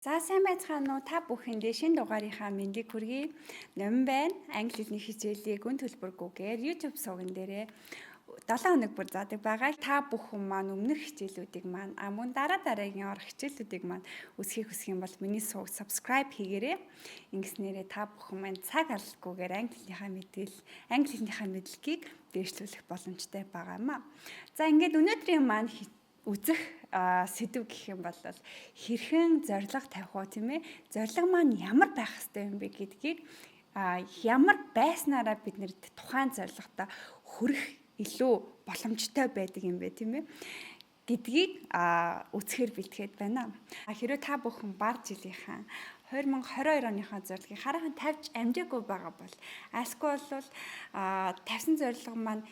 За сайн байцгаана уу? Та бүхэнд шинэ дугаарынхаа мэндийг хүргэе. Номин байна. Англи хэлний хичээлийг гүн төлбөргүйгээр YouTube сувган дээрээ 7 хоног бүр заадаг байгаа. Та бүхэн маань өмнөх хичээлүүдийг маань мөн дараагийн орох хичээлүүдийг маань үзхийг хүсэх юм бол миний сувг subscribe хийгээрэй. Ингэснээрээ та бүхэн маань цаг алдалгүйгээр англи хэлнийхаа мэдлэгийг дээшлүүлэх боломжтой байгаа юм а. За ингээд өнөөдрийн маань үзэх сэдв гэх юм бол хэрхэн зориг тавих уу тийм ээ? Зориг маань ямар байх ёстой юм бэ гэдгийг ямар байснараа бид нэр тухайн зорилготой хүрэх илүү боломжтой байдаг юм бэ тийм ээ? Гэдгийг үзэхээр бэлтгээд байна. Хэрвээ та бүхэн баг жилийнхаа 2022 оныхоо зорилгыг хараахан тавьж амжаагүй байгаа бол аскгүй бол тавьсан зорилго маань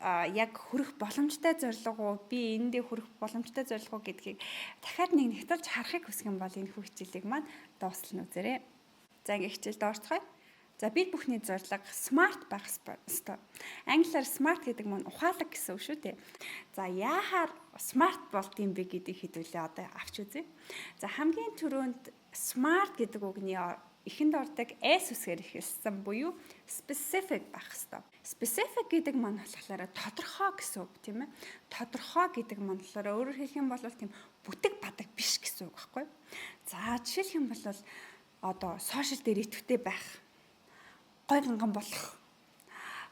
яг хүрэх боломжтой зорилго уу би эндээ хүрэх боломжтой зорилго гэдгийг дахиад нэг нягтлж харахыг хүсэх юм бол энэ хичээлийг маань дуустал үзээрэй. За ингээ хичээлд орцгоё. За бид бүхний зорилго смарт байх ёстой. Англиар смарт гэдэг маань ухаалаг гэсэн үг шүү дээ. За яахаар смарт болд юм бэ гэдгийг хэдүүлээ одоо авч үзье. За хамгийн түрүүнд смарт гэдэг үгний эхэнд ордог S үсгээр эхэлсэн буюу specific байх ёстой. Specific гэдэг маань болохоор тодорхой гэсэн үг тийм ээ. Тодорхой гэдэг маань болохоор өөрөөр хэлэх юм бол тийм бүтэг бадаг биш гэсэн үг байхгүй. За жишээлх юм бол одоо сошиал дээр идэвхтэй байх, гой ганган болох,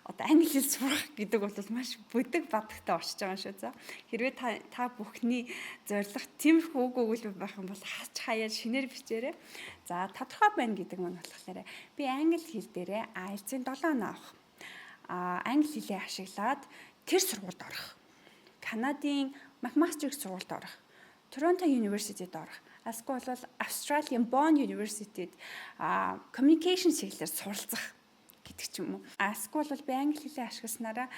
одоо англи хэл сурах гэдэг бол маш бүдэг бадагтай орчиж байгаа шүү. За хэрвээ та бүхний зорилго тиймэрхүү үг өгүүлбэр байх юм бол хаач хаяа шинээр бичээрэй. За тодорхой байна гэдэг нь болохоор би англи хэл дээрээ IELTS-ийн 7 оноо авах. Англи хэлээ ашиглаад тэр сургуульд орох. Канадын McMaster сургуульд орох. Торонто University-д орох. Аскгүй бол Australian Bond University-д communication чиглэлээр суралцах гэдэг ч юм уу. Аскгүй бол би англи хэлээ ашигласнараа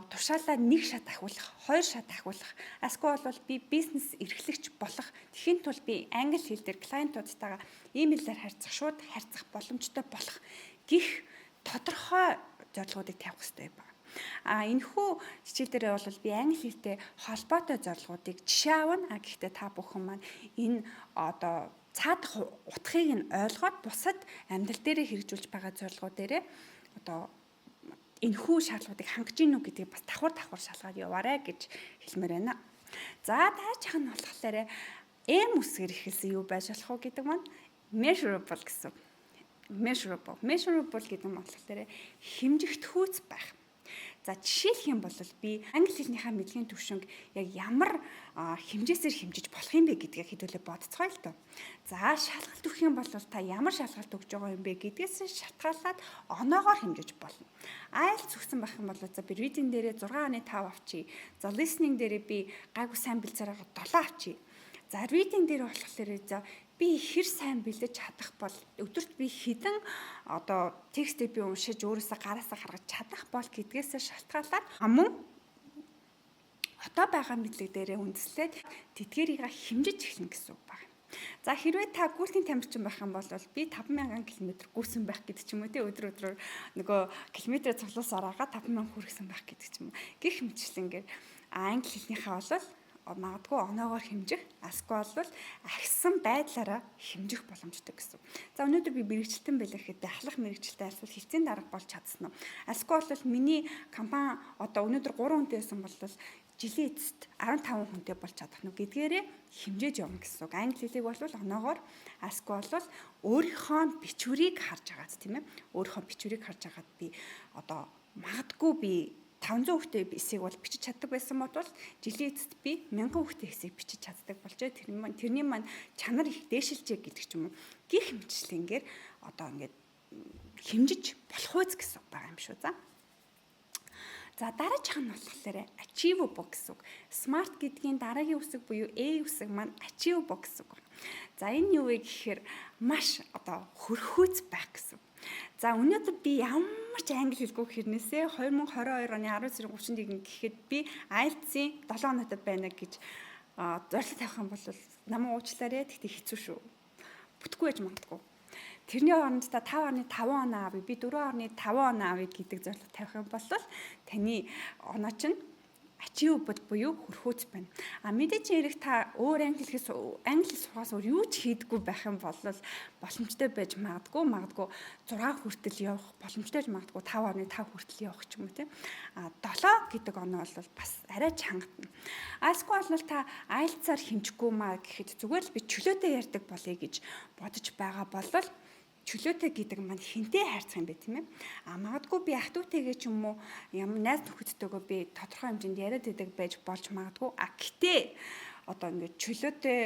тушаалаа 1 шат ахиулах, 2 шат ахиулах. Аскгүй бол би бизнес эрхлэгч болох. Тэхийн тулд би англи хэл дээр клиентуудтайгаа имэйлээр шууд харьцах боломжтой болох гих тодорхой зорилгоодыг тавих хэрэгтэй байна. Энэхүү хичээл дээр бол би англи хэлтэй холбоотой зорилгоодыг жишээ авна. Гэхдээ та бүхэн маань энэ одоо цаадах утгыг нь ойлгоод бусад амьдрал дээрээ хэрэгжүүлж байгаа зорилгоо дээрээ одоо энэхүү шаардлагуудыг хангаж гинүү гэдгийг бас давхар шалгаад яваарэ гэж хэлмээр байна. За таажих нь болохоор M үсгээр эхэлсэн юу байж болох вэ гэдэг маань measurable гэсэн. Measurable гэдэг нь болохоор хэмжигдэхүйц байх. За жишээлх юм бол би англи хэлнийхаа мэдлэгийн түвшинг яг ямар хэмжээсээр хэмжиж болох юм бэ гэдгийг хэдүүлээ бодцгоё л доо. За шалгалт өгөх юм бол та ямар шалгалт өгж байгаа юм бэ гэдгээс шалтгаалаад оноогоор хэмжиж болно. IELTS өгсөн байх юм бол за би reading дээрээ 6.5 авчий. За listening дээрээ би гайгүй сайн бэлцээр байгаа 7 авчий. За reading дээр болохоор за би хэр сайн бэлдэж чадах бол өдөрт би хэдэн одоо текстийг би уншиж өөрөөсөө гараасаа гаргаж чадах бол гэдгээс шалтгаалаад мөн одоо байгаа мэдлэг дээрээ үндэслээд тэдгээрийг хэмжиж эхлэнэ гэсэн үг байна. За хэрвээ та гүйлтийн тамирчин байх юм бол би 5000 км гүйсэн байх гэдэг ч юм уу тий өдрөөр нөгөө километрээр цуглуулсаар байгаа 5000 хүргэсэн байх гэдэг ч юм уу. Гэх мэтчлэнгээр англи хэлнийхээ бол магадгүй оноогоор хэмжих, аскгүй бол агсан байдлаараа хэмжих боломжтой гэсэн. За өнөөдөр би мэрэгчлэн байлаа гэхэд ахлах мэрэгчлээ альсвал хилцээний дарга болж чадсан уу? Аскгүй бол миний компани одоо өнөөдөр 3 хүнтэй байсан бол жилийн эцэст 15 хүнтэй болж чадах нь гэдгээрээ хэмжээж явна гэсэн үг. Англи хэлийг бол оноогоор, аскгүй бол өөрийнхөө бичвэрийг харж агаад тийм ээ. Өөрийнхөө бичвэрийг харж агаад би одоо магадгүй би 500 хүүхдэд эсийг бол бичиж чаддаг байсан бол жилийн эцэст би 1000 хүүхдэд эсийг бичиж чаддаг болжээ. Тэрний маань чанар их дээшилжээ гэдэг ч юм уу. Гэх мэтчлэнгээр одоо ингээд хэмжиж болох үз гэсэн байгаа юм шүү. За дараачих нь болохоор achievable гэсэн үг. Smart гэдгийн дараагийн үсэг буюу A үсэг маань achievable гэсэн үг. За энэ юу вэ гэхээр маш одоо хөрхөөц байх гэсэн. За өнөөдөр би ямар ч англи хэлгүй хэрнээсээ 2022 оны 10 сарын 31 гэхэд би IELTS-ийн 7 оноотой байна гэж зорилго тавих юм бол намайг уучлаарай. Тэгтээ хэцүү шүү. Бүтггүй яж магадгүй. Тэрний оронд та 5.5 оноо авъя, би 4.5 оноо авъя гэдэг зорилго тавих юм бол таны оноо чинь achievable буюу хүрхүүц байна. Мэдээж хэрэг та өөр англи сургаас өөр юу ч хийдэггүй байх юм бол боломжтой байж магадгүй 6 хүртэл явах боломжтой байж магадгүй 5.5 хүртэл явах ч юм уу тийм. 7 гэдэг оноо бол бас арай чангатна. Эсвэл бол та IELTS-аар хэмжихгүй маа гэхэд зүгээр л би чөлөөтэй ярьдаг болъё гэж бодож байгаа бол чөлөөтэй гэдэг маань хинтээ хайрцах юм бэ тийм ээ. Магадгүй би ах トゥ утэйгээ ч юм уу ямар найз нөхөдтэйгөө би тодорхой хэмжээнд яриад байдаг байж болж магадгүй. Гэтээ одоо ингээд чөлөөтэй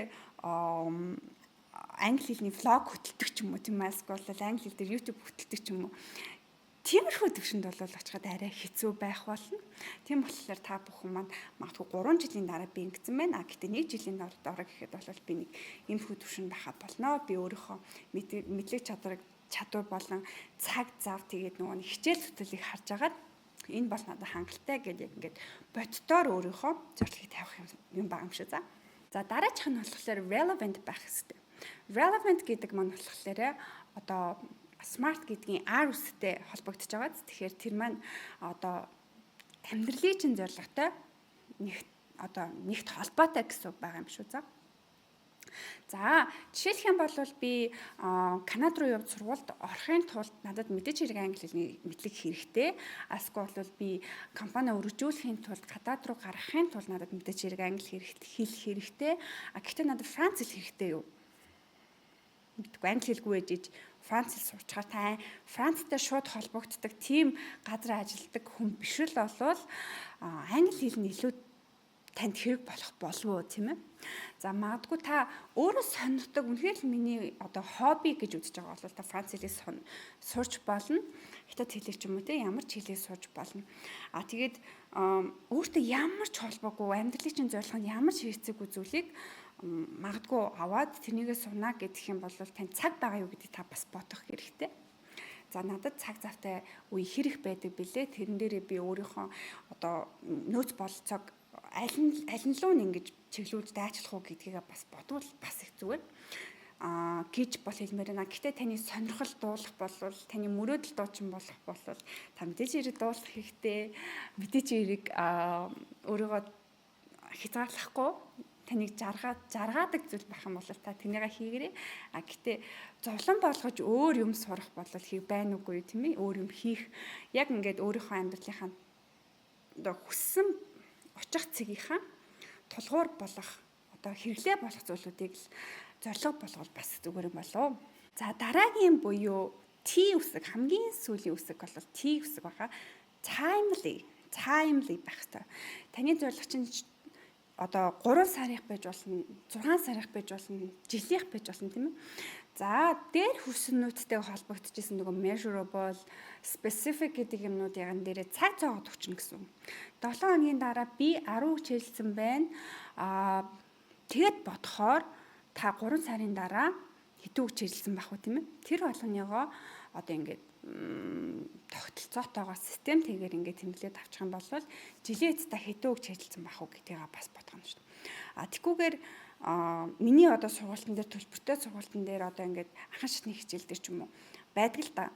англи хэлний влог хөтэлдэг ч юм уу тийм ээ. Эсвэл англи хэл дээр YouTube хөтэлдэг ч юм уу. Тиймэрхүү төвшөнд бол очиход арай хэцүү байх болно. Тийм болохоор та бүхэн маань магадгүй 3 жилийн дараа би ингэсэн байна. Гэтээ 1 жилийн дараа гэхэд бол би нэг иймэрхүү төвшөнд байхад болно. Би өөрийнхөө мэдлэг чадвар болон цаг зав тэгээд нөгөө хичээл зүтгэлийг харж агаад энэ бол надад хангалттай гэдэг ингээд боддоор өөрийнхөө зорилгыг тавих юм байгаа юм шиг. За дараачих нь болохоор relevant байх хэрэгтэй. Relevant гэдэг маань болохоор одоо smart гэдгийн R үстэй холбогдож байгаа. Тэгэхээр тэр маань одоо амьдралын чинь зорилготой нэгт холбоотой гэсэн үг байгаа юм шүү. За жишээлх юм бол би Канада руу явж сургуульд орохын тулд надад мэдээж хэрэг англи хэлний мэдлэг хэрэгтэй. Эсвэл бол би компани өргөжүүлэхийн тулд гадаад руу гарахын тулд надад мэдээж хэрэг англи хэл хэрэгтэй. Гэхдээ надад франц хэл хэрэгтэй юу? Мэдгүй англи хэлгүй ээж Франц хэл сурчаар та Францтай шууд холбогддог тийм газар ажилладаг хүн биш л болвол англи хэл нь илүү танд хэрэг болох болов уу тийм ээ. За магадгүй та өөрөө сонирхдаг үнэхээр л миний одоо хобби гэж үзэж байгаа бол та франц хэлийг сурч болно. Хятад хэлийг ч юм уу те ямар ч хэлийг сурч болно. Тэгээд өөртөө ямар ч холбоогүй амьдралын чинь зорилго нь ямар ч хэрэгцээгүй зүйлийг магадгүй аваад тэрнийгээ сунаа гэдэг юм бол тань цаг байгаа юу гэдэг та бас бодох хэрэгтэй. За надад цаг завтай үе хэрэг байдаг билээ. Тэрэн дээрээ би өөрийнхөө одоо нөөц бололцоог аль нь луу ингэж чиглүүлж дайчлах уу гэдгийг бас бодвол бас их зүгээр гэж бол хэлмээр байна. Гэхдээ таны сонирхол дуулах болвол таны мөрөөдөл дуучин болох болвол та мэдээж хэрэг дуулах хэрэгтэй. Мэдээж хэрэг өөрийгөө хязгаарлахгүй таныг жаргаадаг зүйл байх юм бол та тэрнийгээ хийгээрэй. Гэтээ зовлон болгож өөр юм сурах бол хийх байна уугүй тийм ээ. Өөр юм хийх яг ингээд өөрийнхөө амьдралынхаа одоо хүссэн очих цэгийнхаа тулгуур болох одоо хэрэглээ болох зүйлүүдийг л зорилго болгоод бас зүгээр юм болов. За дараагийн буюу T үсэг хамгийн сүүлийн үсэг бол T үсэг байгаа. Timely байх хэрэгтэй. Таны зорилго чинь одоо 3 сарынх байж болно, 6 сарынх байж болно, жилийнх байж болно тийм ээ. За дээр хүснүүдтэй холбогдчихсэн нөгөө measurable, specific гэдэг юмнуудын дээрээ цаг зоогод өгчнө гэсэн. 7 хоногийн дараа би 10 хичээлсэн байна. Тэгэд бодохоор та 3 сарын дараа хэдэн хичээлсэн байх уу тийм ээ. Тэр болгоныгоо одоо ингээд тогтолцоотойгоо системтэйгээр ингээд тэмдэглээд авчих юм бол жилийн эцэстээ хэдэн үг хичээлсэн байх уу гэдгийг бас бодох юм шүү дээ. Тэгхгүйгээр миний одоо сургалтын дээр төлбөртэй сургалтын дээр одоо ингээд анхан шатны хичээл дээр ч юм уу байдаг л да.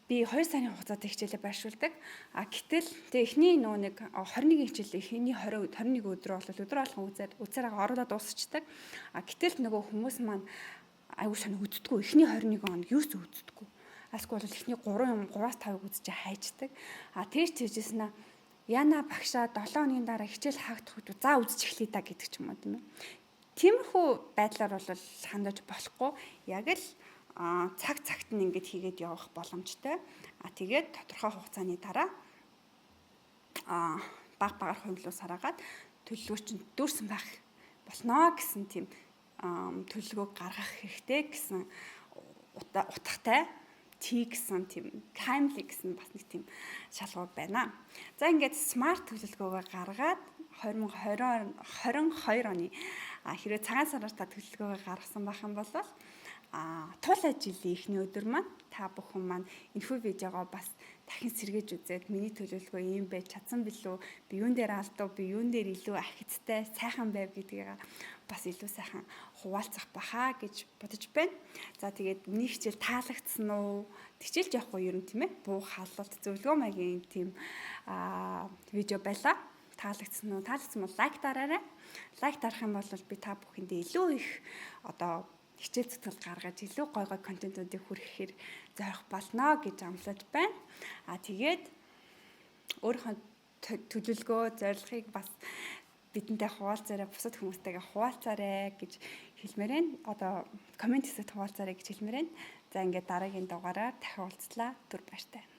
Би 2 сарын хугацаанд хичээлээ байршуулдаг. Гэтэл эхний нөгөө нэг 21 хичээл эхний 21 өдрөө бол өдөр болгон үзээрээ оруулаад дуусчихдаг. Гэтэл нөгөө хүмүүс маань аюу сан үздэггүй. Эхний 21 хоног юу ч үздэггүй. Эсвэл эхний 3-аас 5-ыг үзэж хайждаг. Тэгж тийжсэн яна багшаа 7 хоногийн дараа хичээл хаагдах үед за үзэж эхлэе да гэдэг ч юм уу тийм ээ. Тиймэрхүү байдлаар бол хандаж болохгүй. Яг л цагт нь ингэж хийгээд явах боломжтой. Тэгээд тодорхой хугацааны дараа багаар хувилуус хараагаад төлөвлөгөө чинь дүүрсэн байх болно гэсэн тийм төлөвлөгөөг гаргах хэрэгтэй гэсэн утгатай T гэсэн тийм timely гэсэн бас нэг тийм шалгуур байна. За ингээд smart төлөвлөгөөгөө гаргаад 2022 оны хэрвээ цагаан сараар та төлөвлөгөөгөө гаргасан байх юм бол туулай жилийн эхний өдөр маань та бүхэн маань энэхүү видеогоо бас дахин сэргээж үзээд миний төлөвлөгөө ийм байж чадсан билүү? Би юун дээр алдав? Би юун дээр илүү ахицтай, сайхан байв гэдгийг бас илүү сайхан хуваалцах баха гэж бодож байна. За тэгээд миний хичээл таалагдсан уу? Хичээлж явахгүй юу юм тийм ээ? Буух халуулт зөвлөгөө маягийн тийм видео байлаа. таалагдсан уу? Таалагдсан бол лайк дараарай. Лайк дарах юм бол би та бүхэндээ илүү их одоо хичээл зүтгэл гаргаж илүү гой контентуудыг хүргэхээр зорих болно гэж амлаж байна. Тэгээд өөрийнхөө төлөвлөгөө, зорилгыг бас бидэнтэй хуваалцаарай, бусад хүмүүстэйгээ хуваалцаарай гэж хэлмээр байна. Одоо комент хэсэгт хуваалцаарай гэж хэлмээр байна. За ингээд дараагийн дугаараар дахин уулзлаа. Түр баяртай.